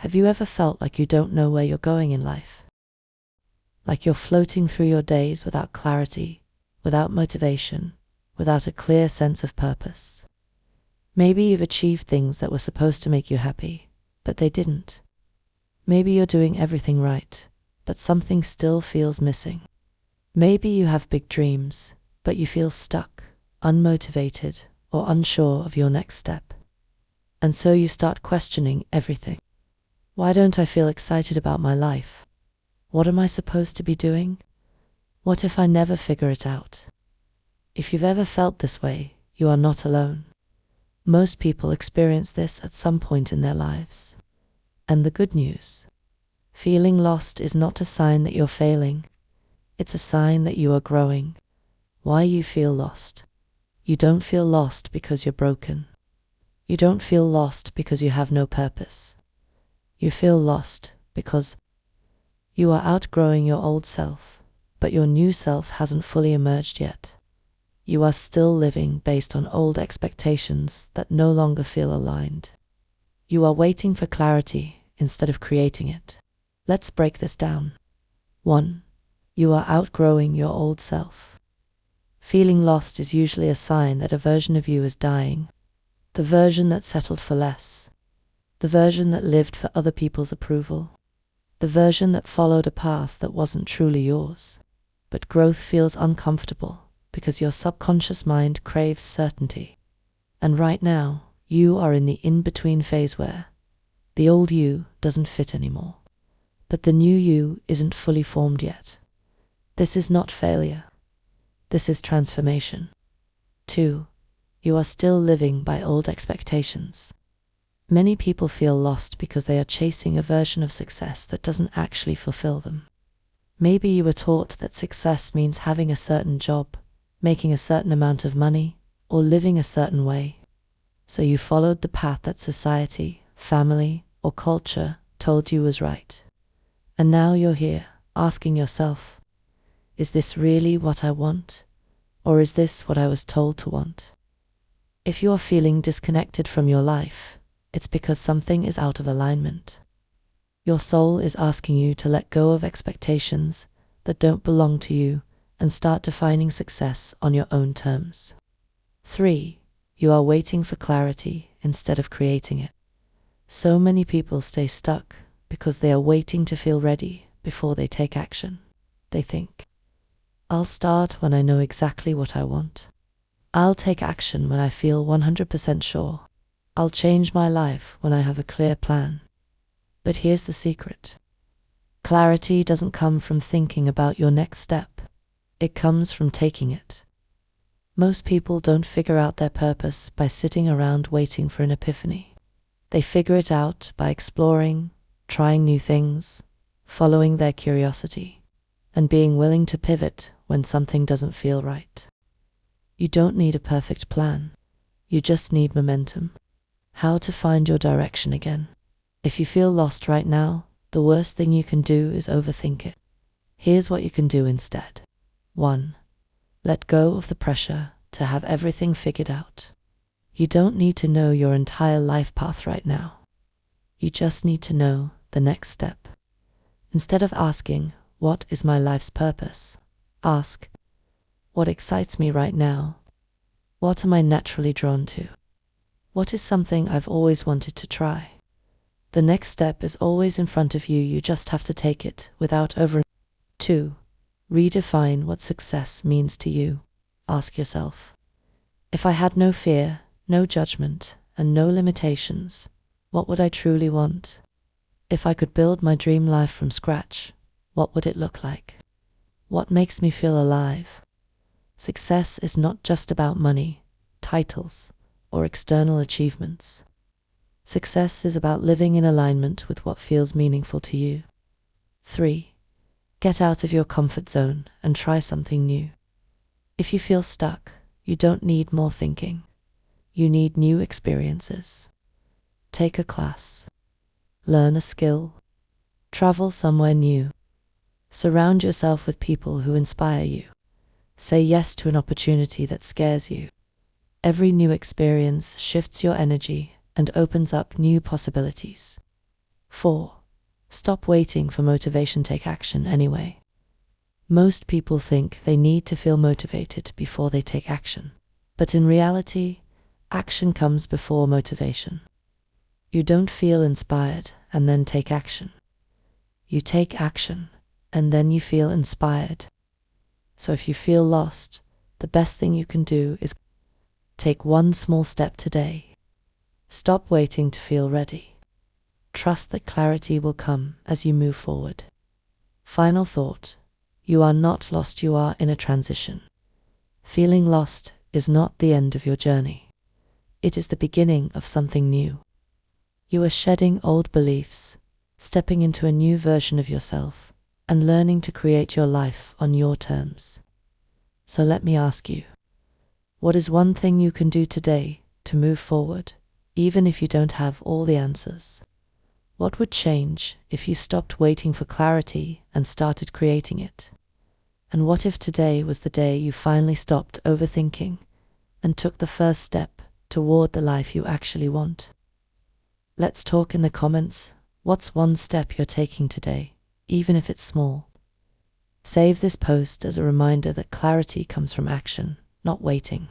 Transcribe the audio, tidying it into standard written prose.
Have you ever felt like you don't know where you're going in life? Like you're floating through your days without clarity, without motivation, without a clear sense of purpose? Maybe you've achieved things that were supposed to make you happy, but they didn't. Maybe you're doing everything right, but something still feels missing. Maybe you have big dreams, but you feel stuck, unmotivated, or unsure of your next step. And so you start questioning everything. Why don't I feel excited about my life? What am I supposed to be doing? What if I never figure it out? If you've ever felt this way, you are not alone. Most people experience this at some point in their lives. And the good news: feeling lost is not a sign that you're failing. It's a sign that you are growing. Why you feel lost? You don't feel lost because you're broken. You don't feel lost because you have no purpose. You feel lost because you are outgrowing your old self, but your new self hasn't fully emerged yet. You are still living based on old expectations that no longer feel aligned. You are waiting for clarity instead of creating it. Let's break this down. 1. You are outgrowing your old self. Feeling lost is usually a sign that a version of you is dying. The version that settled for less. The version that lived for other people's approval. The version that followed a path that wasn't truly yours. But growth feels uncomfortable because your subconscious mind craves certainty. And right now, you are in the in-between phase where the old you doesn't fit anymore, but the new you isn't fully formed yet. This is not failure. This is transformation. 2. You are still living by old expectations. Many people feel lost because they are chasing a version of success that doesn't actually fulfill them. Maybe you were taught that success means having a certain job, making a certain amount of money, or living a certain way. So you followed the path that society, family, or culture told you was right. And now you're here, asking yourself, is this really what I want? Or is this what I was told to want? If you are feeling disconnected from your life, it's because something is out of alignment. Your soul is asking you to let go of expectations that don't belong to you and start defining success on your own terms. 3. You are waiting for clarity instead of creating it. So many people stay stuck because they are waiting to feel ready before they take action. They think, I'll start when I know exactly what I want. I'll take action when I feel 100% sure. I'll change my life when I have a clear plan. But here's the secret. Clarity doesn't come from thinking about your next step. It comes from taking it. Most people don't figure out their purpose by sitting around waiting for an epiphany. They figure it out by exploring, trying new things, following their curiosity, and being willing to pivot when something doesn't feel right. You don't need a perfect plan. You just need momentum. How to find your direction again. If you feel lost right now, the worst thing you can do is overthink it. Here's what you can do instead. 1. Let go of the pressure to have everything figured out. You don't need to know your entire life path right now. You just need to know the next step. Instead of asking, what is my life's purpose? Ask, what excites me right now? What am I naturally drawn to? What is something I've always wanted to try? The next step is always in front of you. You just have to take it without over. 2. Redefine what success means to you. Ask yourself, if I had no fear, no judgment, and no limitations, what would I truly want? If I could build my dream life from scratch, what would it look like? What makes me feel alive? Success is not just about money, titles, or external achievements. Success is about living in alignment with what feels meaningful to you. 3. Get out of your comfort zone and try something new. If you feel stuck, you don't need more thinking. You need new experiences. Take a class. Learn a skill. Travel somewhere new. Surround yourself with people who inspire you. Say yes to an opportunity that scares you. Every new experience shifts your energy and opens up new possibilities. 4. Stop waiting for motivation, take action anyway. Most people think they need to feel motivated before they take action. But in reality, action comes before motivation. You don't feel inspired and then take action. You take action and then you feel inspired. So if you feel lost, the best thing you can do is take one small step today. Stop waiting to feel ready. Trust that clarity will come as you move forward. Final thought: you are not lost, you are in a transition. Feeling lost is not the end of your journey. It is the beginning of something new. You are shedding old beliefs, stepping into a new version of yourself, and learning to create your life on your terms. So let me ask you, what is one thing you can do today to move forward, even if you don't have all the answers? What would change if you stopped waiting for clarity and started creating it? And what if today was the day you finally stopped overthinking and took the first step toward the life you actually want? Let's talk in the comments. What's one step you're taking today, even if it's small? Save this post as a reminder that clarity comes from action, not waiting.